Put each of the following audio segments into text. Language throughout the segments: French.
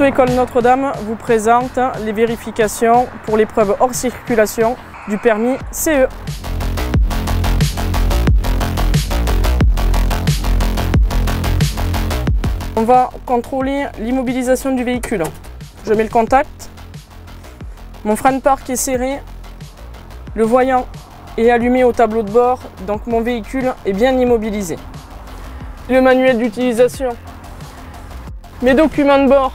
L'Auto-École Notre-Dame vous présente les vérifications pour l'épreuve hors circulation du permis CE. On va contrôler l'immobilisation du véhicule. Je mets le contact, mon frein de parc est serré, le voyant est allumé au tableau de bord, donc mon véhicule est bien immobilisé. Le manuel d'utilisation, mes documents de bord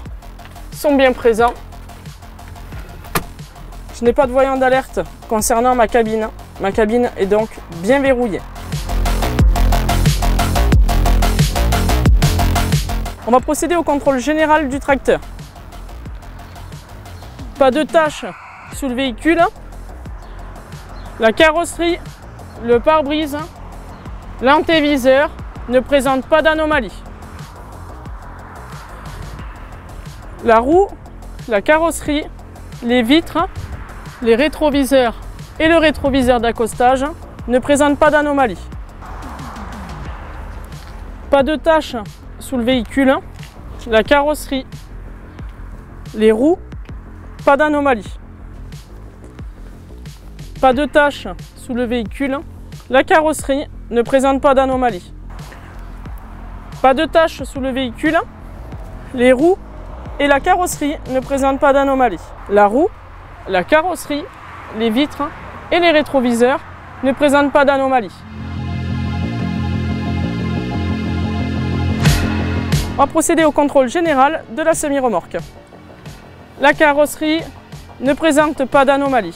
sont bien présents. Je n'ai pas de voyant d'alerte concernant ma cabine. Ma cabine est donc bien verrouillée. On va procéder au contrôle général du tracteur. Pas de taches sous le véhicule. La carrosserie, le pare-brise, l'antéviseur ne présentent pas d'anomalie. La roue, la carrosserie, les vitres, les rétroviseurs et le rétroviseur d'accostage ne présentent pas d'anomalie. Pas de taches sous le véhicule, la carrosserie, les roues, pas d'anomalie. Pas de taches sous le véhicule, la carrosserie ne présente pas d'anomalie. Pas de taches sous le véhicule, les roues et la carrosserie ne présentent pas d'anomalie. La roue, la carrosserie, les vitres et les rétroviseurs ne présentent pas d'anomalie. On va procéder au contrôle général de la semi-remorque. La carrosserie ne présente pas d'anomalie.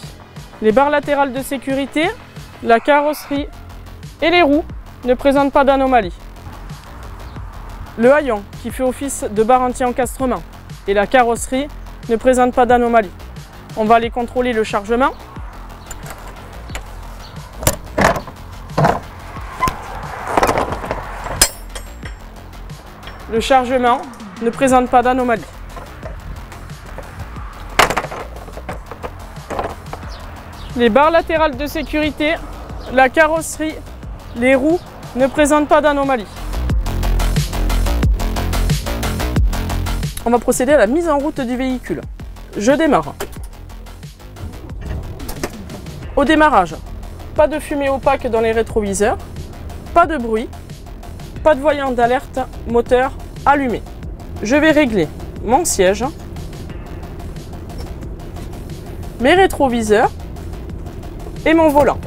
Les barres latérales de sécurité, la carrosserie et les roues ne présentent pas d'anomalie. Le haillon qui fait office de barre anti-encastrement et la carrosserie ne présentent pas d'anomalie. On va aller contrôler le chargement. Le chargement ne présente pas d'anomalie. Les barres latérales de sécurité, la carrosserie, les roues ne présentent pas d'anomalie. On va procéder à la mise en route du véhicule. Je démarre. Au démarrage, pas de fumée opaque dans les rétroviseurs, pas de bruit, pas de voyant d'alerte, moteur allumé. Je vais régler mon siège, mes rétroviseurs et mon volant.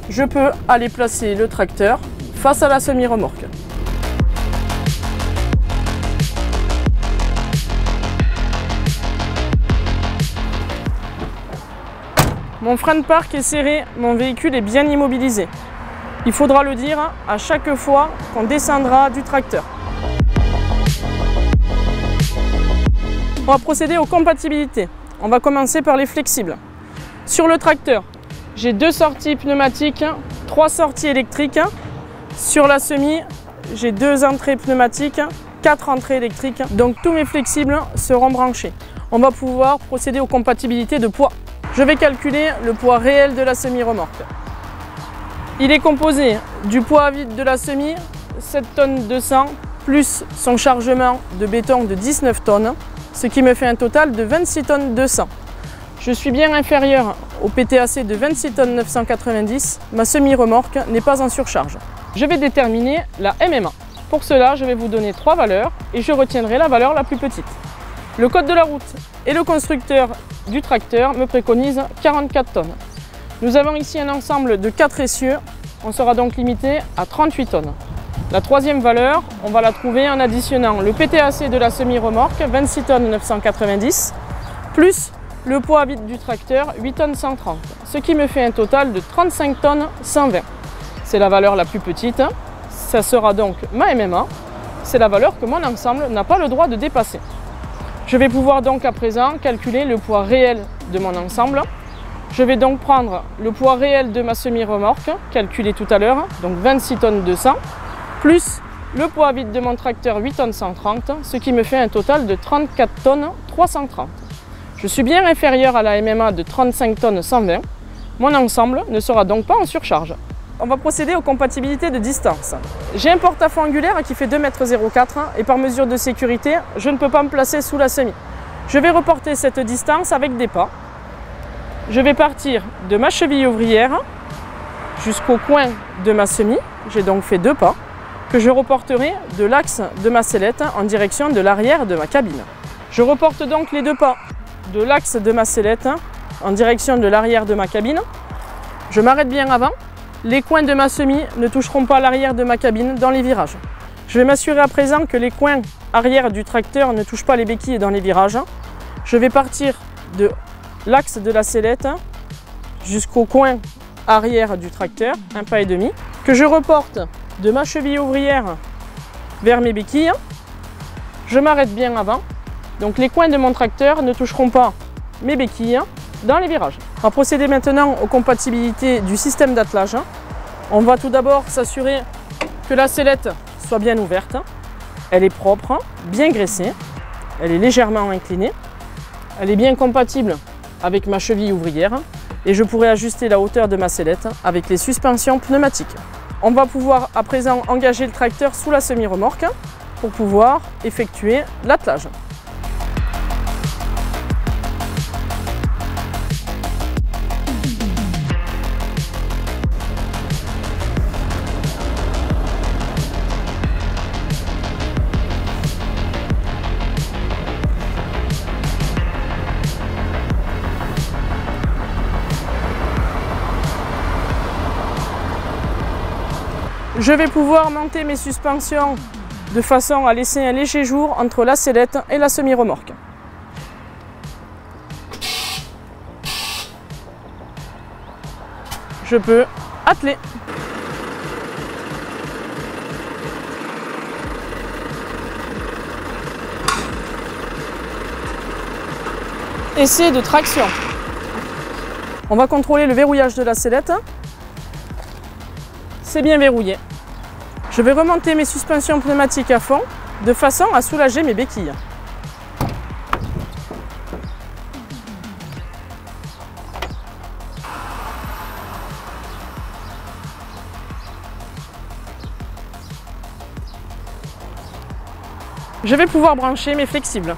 Je peux aller placer le tracteur face à la semi-remorque. Mon frein de parc est serré, mon véhicule est bien immobilisé. Il faudra le dire à chaque fois qu'on descendra du tracteur. On va procéder aux compatibilités. On va commencer par les flexibles. Sur le tracteur, j'ai 2 sorties pneumatiques, 3 sorties électriques. Sur la semi, j'ai 2 entrées pneumatiques, 4 entrées électriques. Donc tous mes flexibles seront branchés. On va pouvoir procéder aux compatibilités de poids. Je vais calculer le poids réel de la semi-remorque. Il est composé du poids à vide de la semi, 7 tonnes 200, plus son chargement de béton de 19 tonnes, ce qui me fait un total de 26 tonnes 200. Je suis bien inférieur au PTAC de 26 tonnes 990, ma semi-remorque n'est pas en surcharge. Je vais déterminer la MMA. Pour cela, je vais vous donner 3 valeurs et je retiendrai la valeur la plus petite. Le code de la route et le constructeur du tracteur me préconisent 44 tonnes. Nous avons ici un ensemble de 4 essieux, on sera donc limité à 38 tonnes. La 3e valeur, on va la trouver en additionnant le PTAC de la semi-remorque, 26 tonnes 990, plus le poids à vide du tracteur, 8 tonnes 130, ce qui me fait un total de 35 tonnes 120. C'est la valeur la plus petite, ça sera donc ma MMA, c'est la valeur que mon ensemble n'a pas le droit de dépasser. Je vais pouvoir donc à présent calculer le poids réel de mon ensemble. Je vais donc prendre le poids réel de ma semi-remorque, calculé tout à l'heure, donc 26 tonnes 200, plus le poids vide de mon tracteur 8 tonnes 130, ce qui me fait un total de 34 tonnes 330. Je suis bien inférieur à la MMA de 35 tonnes 120. Mon ensemble ne sera donc pas en surcharge. on va procéder aux compatibilités de distance. J'ai un porte-à-faux angulaire qui fait 2,04 m et par mesure de sécurité, je ne peux pas me placer sous la semis. Je vais reporter cette distance avec des pas. Je vais partir de ma cheville ouvrière jusqu'au coin de ma semis. J'ai donc fait 2 pas que je reporterai de l'axe de ma sellette en direction de l'arrière de ma cabine. Je reporte donc les 2 pas de l'axe de ma sellette en direction de l'arrière de ma cabine. Je m'arrête bien avant. Les coins de ma semis ne toucheront pas l'arrière de ma cabine dans les virages. Je vais m'assurer à présent que les coins arrière du tracteur ne touchent pas les béquilles dans les virages. Je vais partir de l'axe de la sellette jusqu'au coin arrière du tracteur, 1,5 pas, que je reporte de ma cheville ouvrière vers mes béquilles. Je m'arrête bien avant. Donc les coins de mon tracteur ne toucheront pas mes béquilles dans les virages. On va procéder maintenant aux compatibilités du système d'attelage. On va tout d'abord s'assurer que la sellette soit bien ouverte. Elle est propre, bien graissée. Elle est légèrement inclinée. Elle est bien compatible avec ma cheville ouvrière. Et je pourrai ajuster la hauteur de ma sellette avec les suspensions pneumatiques. On va pouvoir à présent engager le tracteur sous la semi-remorque pour pouvoir effectuer l'attelage. Je vais pouvoir monter mes suspensions de façon à laisser un léger jour entre la sellette et la semi-remorque. Je peux atteler. Essai de traction. On va contrôler le verrouillage de la sellette. C'est bien verrouillé. Je vais remonter mes suspensions pneumatiques à fond de façon à soulager mes béquilles. Je vais pouvoir brancher mes flexibles.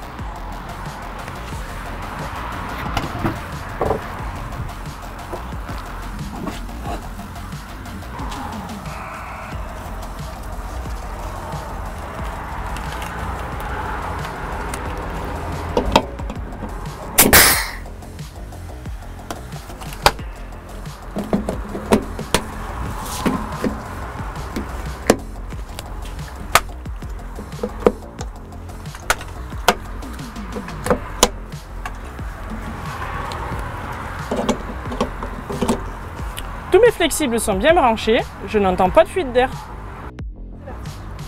Tous mes flexibles sont bien branchés, je n'entends pas de fuite d'air.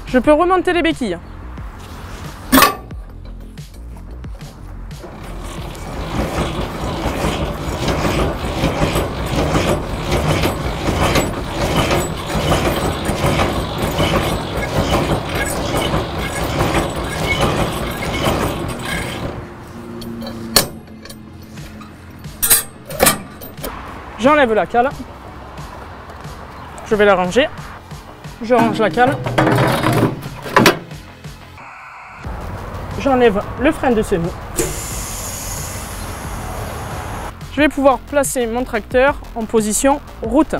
Je peux remonter les béquilles. J'enlève la cale. Je vais la ranger. Je range la cale. J'enlève le frein de semis. Je vais pouvoir placer mon tracteur en position route.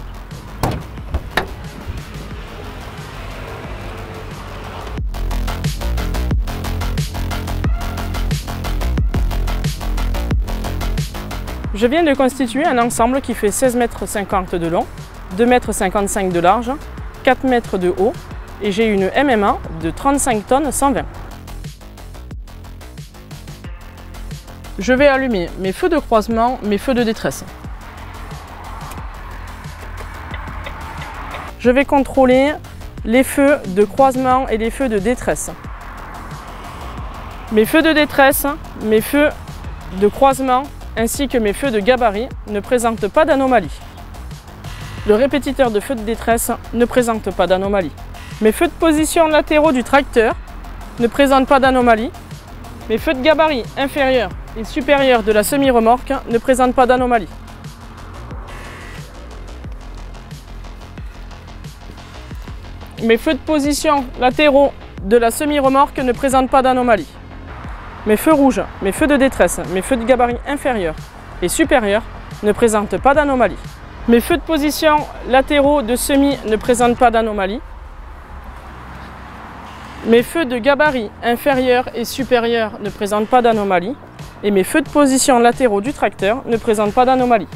Je viens de constituer un ensemble qui fait 16,50 m de long, 2,55 m de large, 4 m de haut et j'ai une MMA de 35 tonnes 120. Je vais allumer mes feux de croisement, mes feux de détresse. Je vais contrôler les feux de croisement et les feux de détresse. Mes feux de détresse, mes feux de croisement ainsi que mes feux de gabarit ne présentent pas d'anomalie. Le répétiteur de feux de détresse ne présente pas d'anomalie. Mes feux de position latéraux du tracteur ne présentent pas d'anomalie. Mes feux de gabarit inférieurs et supérieurs de la semi-remorque ne présentent pas d'anomalie. Mes feux de position latéraux de la semi-remorque ne présentent pas d'anomalie. Mes feux rouges, mes feux de détresse, mes feux de gabarit inférieur et supérieur ne présentent pas d'anomalie. Mes feux de position latéraux de semi ne présentent pas d'anomalie. Mes feux de gabarit inférieur et supérieur ne présentent pas d'anomalie. Et mes feux de position latéraux du tracteur ne présentent pas d'anomalie.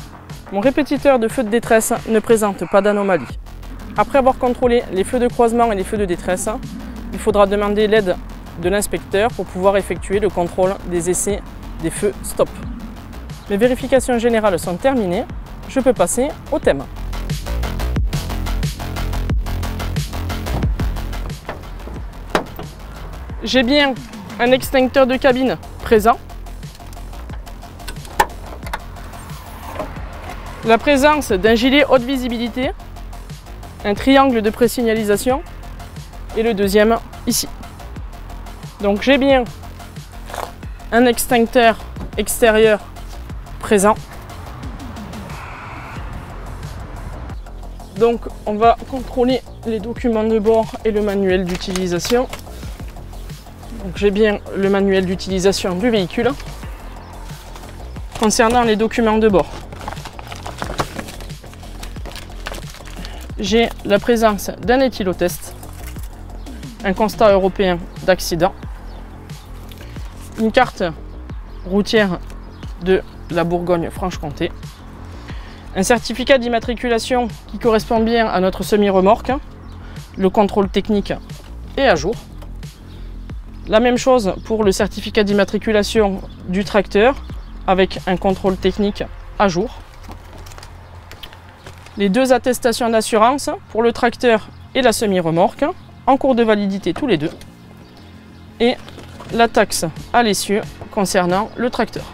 Mon répétiteur de feux de détresse ne présente pas d'anomalie. Après avoir contrôlé les feux de croisement et les feux de détresse, il faudra demander l'aide de l'inspecteur pour pouvoir effectuer le contrôle des essais des feux stop. Mes vérifications générales sont terminées, je peux passer au thème. J'ai bien un extincteur de cabine présent. La présence d'un gilet haute visibilité, un triangle de présignalisation et le deuxième ici. Donc j'ai bien un extincteur extérieur présent. Donc on va contrôler les documents de bord et le manuel d'utilisation. Donc j'ai bien le manuel d'utilisation du véhicule. Concernant les documents de bord, j'ai la présence d'un éthylotest, un constat européen d'accident, une carte routière de la Bourgogne-Franche-Comté, un certificat d'immatriculation qui correspond bien à notre semi-remorque, le contrôle technique est à jour. La même chose pour le certificat d'immatriculation du tracteur avec un contrôle technique à jour. Les deux attestations d'assurance pour le tracteur et la semi-remorque en cours de validité tous les deux. Et la taxe à l'essieu concernant le tracteur.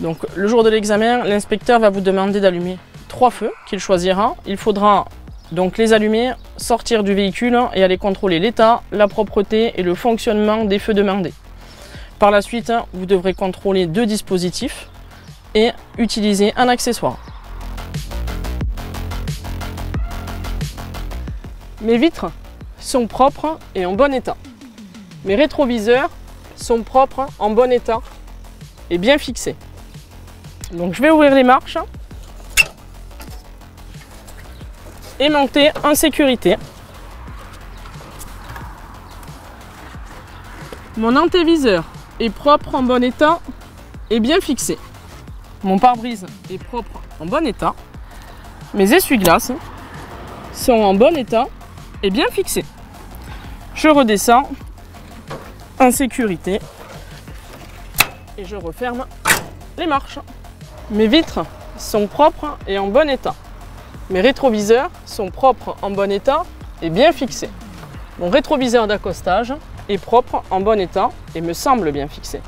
Donc le jour de l'examen, l'inspecteur va vous demander d'allumer 3 feux qu'il choisira. Il faudra donc les allumer, sortir du véhicule et aller contrôler l'état, la propreté et le fonctionnement des feux demandés. Par la suite, vous devrez contrôler 2 dispositifs et utiliser un accessoire. Mes vitres sont propres et en bon état. Mes rétroviseurs sont propres, en bon état et bien fixés. Donc je vais ouvrir les marches et monter en sécurité. Mon antéviseur est propre, en bon état et bien fixé. Mon pare-brise est propre, en bon état. Mes essuie-glaces sont en bon état et bien fixés. Je redescends en sécurité et je referme les marches. Mes vitres sont propres et en bon état. Mes rétroviseurs sont propres, en bon état et bien fixés. Mon rétroviseur d'accostage est propre, en bon état et me semble bien fixé.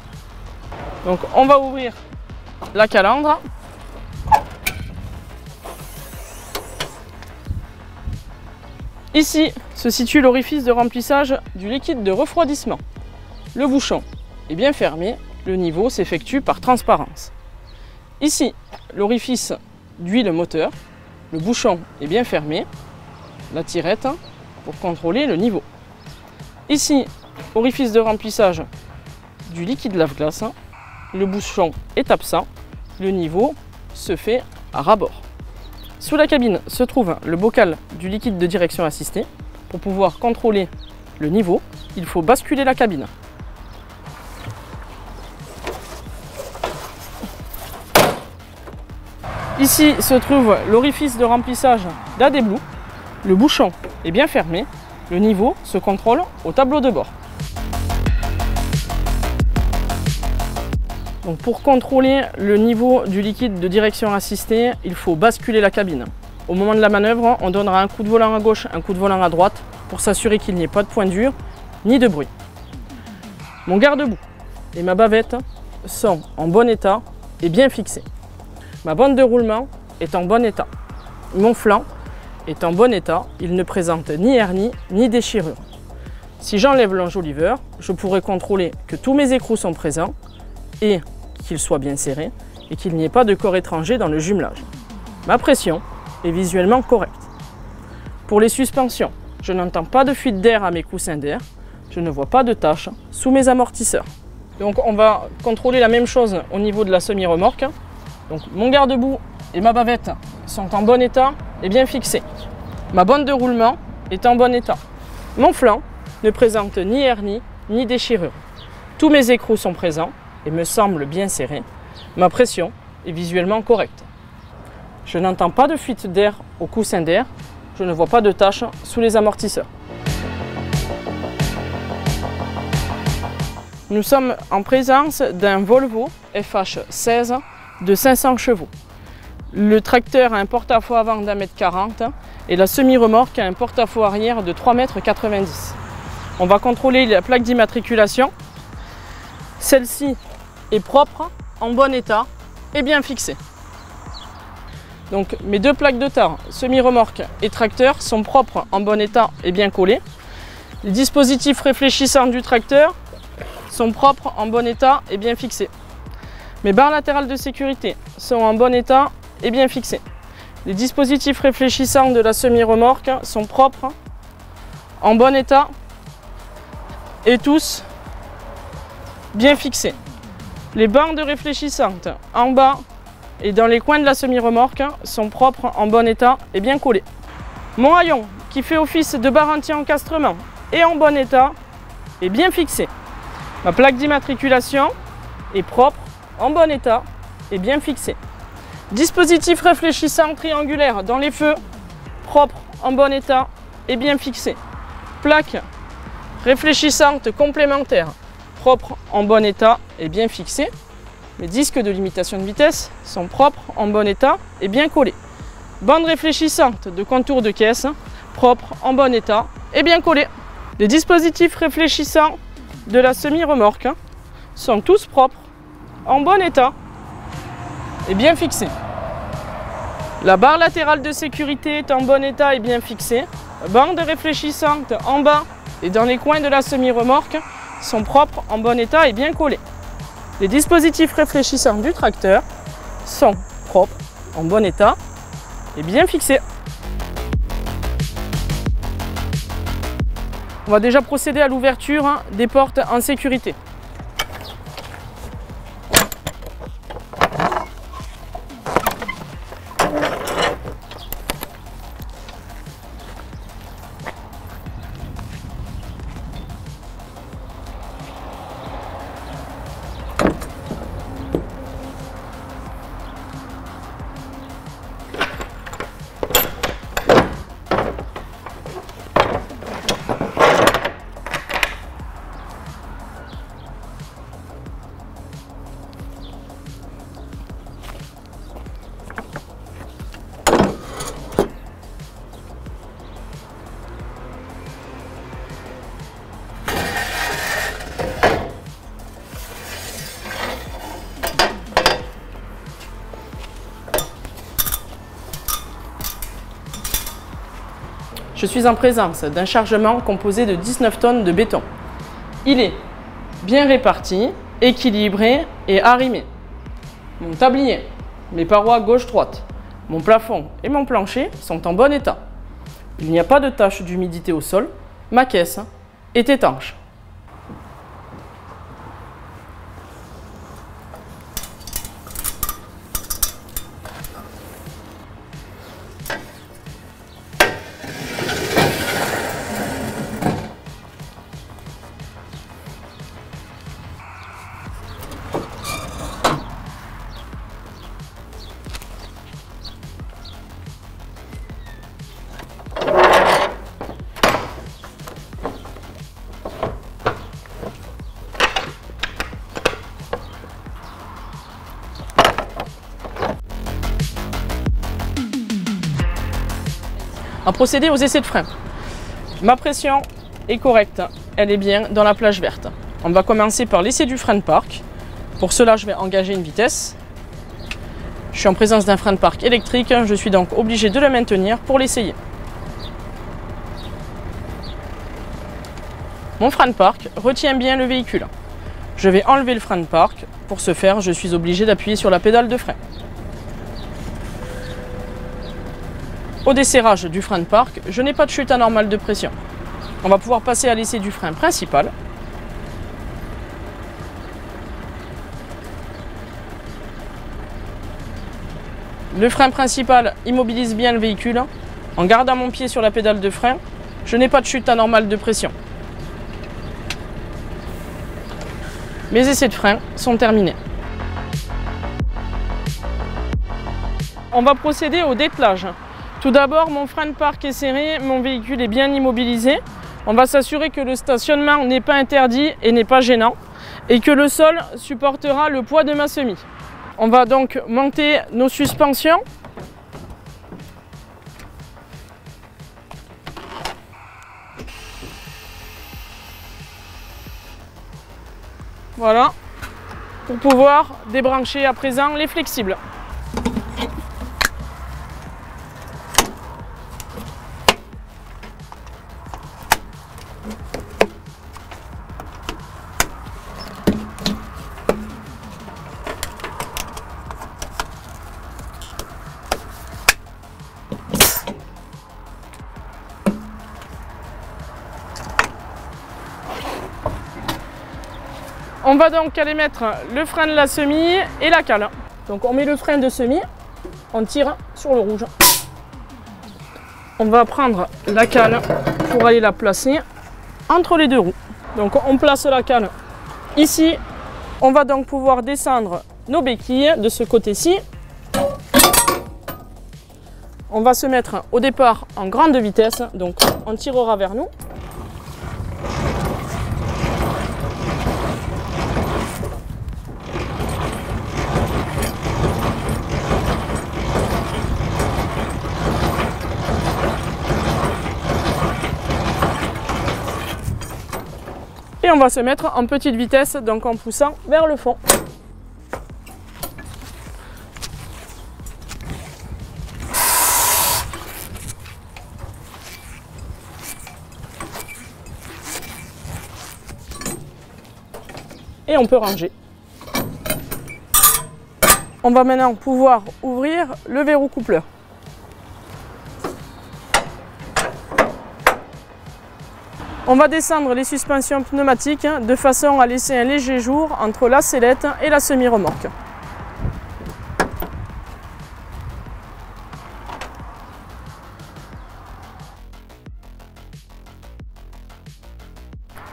Donc on va ouvrir la calandre. Ici se situe l'orifice de remplissage du liquide de refroidissement. Le bouchon est bien fermé, le niveau s'effectue par transparence. Ici, l'orifice d'huile moteur, le bouchon est bien fermé, la tirette pour contrôler le niveau. Ici, orifice de remplissage du liquide lave-glace, le bouchon est absent, le niveau se fait à ras-bord. Sous la cabine se trouve le bocal du liquide de direction assistée. Pour pouvoir contrôler le niveau, il faut basculer la cabine. Ici se trouve l'orifice de remplissage d'AD-Blue. Le bouchon est bien fermé, le niveau se contrôle au tableau de bord. Donc pour contrôler le niveau du liquide de direction assistée, il faut basculer la cabine. Au moment de la manœuvre, on donnera un coup de volant à gauche, un coup de volant à droite pour s'assurer qu'il n'y ait pas de point dur ni de bruit. Mon garde-boue et ma bavette sont en bon état et bien fixés. Ma bande de roulement est en bon état. Mon flanc est en bon état, il ne présente ni hernie ni déchirure. Si j'enlève l'enjoliveur, je pourrai contrôler que tous mes écrous sont présents et qu'ils soient bien serrés et qu'il n'y ait pas de corps étranger dans le jumelage. Ma pression est visuellement correct. Pour les suspensions, je n'entends pas de fuite d'air à mes coussins d'air. Je ne vois pas de taches sous mes amortisseurs. Donc on va contrôler la même chose au niveau de la semi-remorque. Donc mon garde-boue et ma bavette sont en bon état et bien fixés. Ma bande de roulement est en bon état. Mon flanc ne présente ni hernie ni déchirure. Tous mes écrous sont présents et me semblent bien serrés. Ma pression est visuellement correcte. Je n'entends pas de fuite d'air au coussin d'air. Je ne vois pas de taches sous les amortisseurs. Nous sommes en présence d'un Volvo FH16 de 500 chevaux. Le tracteur a un porte-à-faux avant d'1,40 m et la semi-remorque a un porte-à-faux arrière de 3,90 m. On va contrôler la plaque d'immatriculation. Celle-ci est propre, en bon état et bien fixée. Donc mes deux plaques de tare, semi-remorque et tracteur, sont propres, en bon état et bien collées. Les dispositifs réfléchissants du tracteur sont propres, en bon état et bien fixés. Mes barres latérales de sécurité sont en bon état et bien fixées. Les dispositifs réfléchissants de la semi-remorque sont propres, en bon état et tous bien fixés. Les bandes réfléchissantes en bas et dans les coins de la semi-remorque sont propres, en bon état et bien collés. Mon haillon qui fait office de barre anti-encastrement est en bon état et bien fixé. Ma plaque d'immatriculation est propre, en bon état et bien fixée. Dispositif réfléchissant triangulaire dans les feux, propre, en bon état et bien fixé. Plaque réfléchissante complémentaire, propre, en bon état et bien fixée. Mes disques de limitation de vitesse sont propres, en bon état et bien collés. Bande réfléchissante de contour de caisse, propre, en bon état et bien collés. Les dispositifs réfléchissants de la semi-remorque sont tous propres, en bon état et bien fixés. La barre latérale de sécurité est en bon état et bien fixée. Bande réfléchissante en bas et dans les coins de la semi-remorque sont propres, en bon état et bien collés. Les dispositifs réfléchissants du tracteur sont propres, en bon état et bien fixés. On va déjà procéder à l'ouverture des portes en sécurité. Je suis en présence d'un chargement composé de 19 tonnes de béton. Il est bien réparti, équilibré et arrimé. Mon tablier, mes parois gauche-droite, mon plafond et mon plancher sont en bon état. Il n'y a pas de tache d'humidité au sol. Ma caisse est étanche. On va procéder aux essais de frein. Ma pression est correcte, elle est bien dans la plage verte. On va commencer par l'essai du frein de parc. Pour cela, je vais engager une vitesse. Je suis en présence d'un frein de parc électrique, je suis donc obligé de le maintenir pour l'essayer. Mon frein de parc retient bien le véhicule. Je vais enlever le frein de parc. Pour ce faire, je suis obligé d'appuyer sur la pédale de frein. au desserrage du frein de parc, je n'ai pas de chute anormale de pression. On va pouvoir passer à l'essai du frein principal. Le frein principal immobilise bien le véhicule. En gardant mon pied sur la pédale de frein, je n'ai pas de chute anormale de pression. Mes essais de frein sont terminés. On va procéder au dételage. Tout d'abord, mon frein de parc est serré, mon véhicule est bien immobilisé. On va s'assurer que le stationnement n'est pas interdit et n'est pas gênant et que le sol supportera le poids de ma semi. On va donc monter nos suspensions. Voilà, pour pouvoir débrancher à présent les flexibles. On va donc aller mettre le frein de la semi et la cale. Donc on met le frein de semi, on tire sur le rouge. On va prendre la cale pour aller la placer entre les deux roues. Donc on place la cale ici. On va donc pouvoir descendre nos béquilles de ce côté-ci. On va se mettre au départ en grande vitesse, donc on tirera vers nous. Et on va se mettre en petite vitesse, donc en poussant vers le fond. Et on peut ranger. On va maintenant pouvoir ouvrir le verrou coupleur. On va descendre les suspensions pneumatiques de façon à laisser un léger jour entre la sellette et la semi-remorque.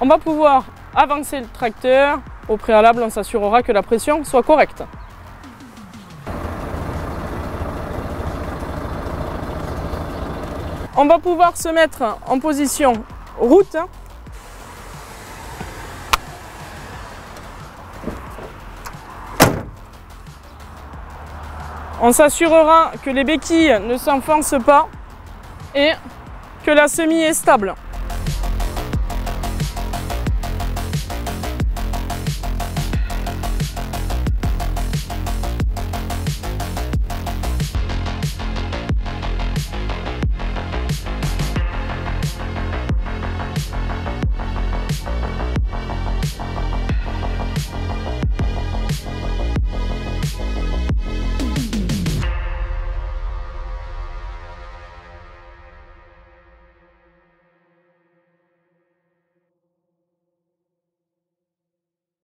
On va pouvoir avancer le tracteur. Au préalable, on s'assurera que la pression soit correcte. On va pouvoir se mettre en position route. On s'assurera que les béquilles ne s'enfoncent pas et que la semi est stable.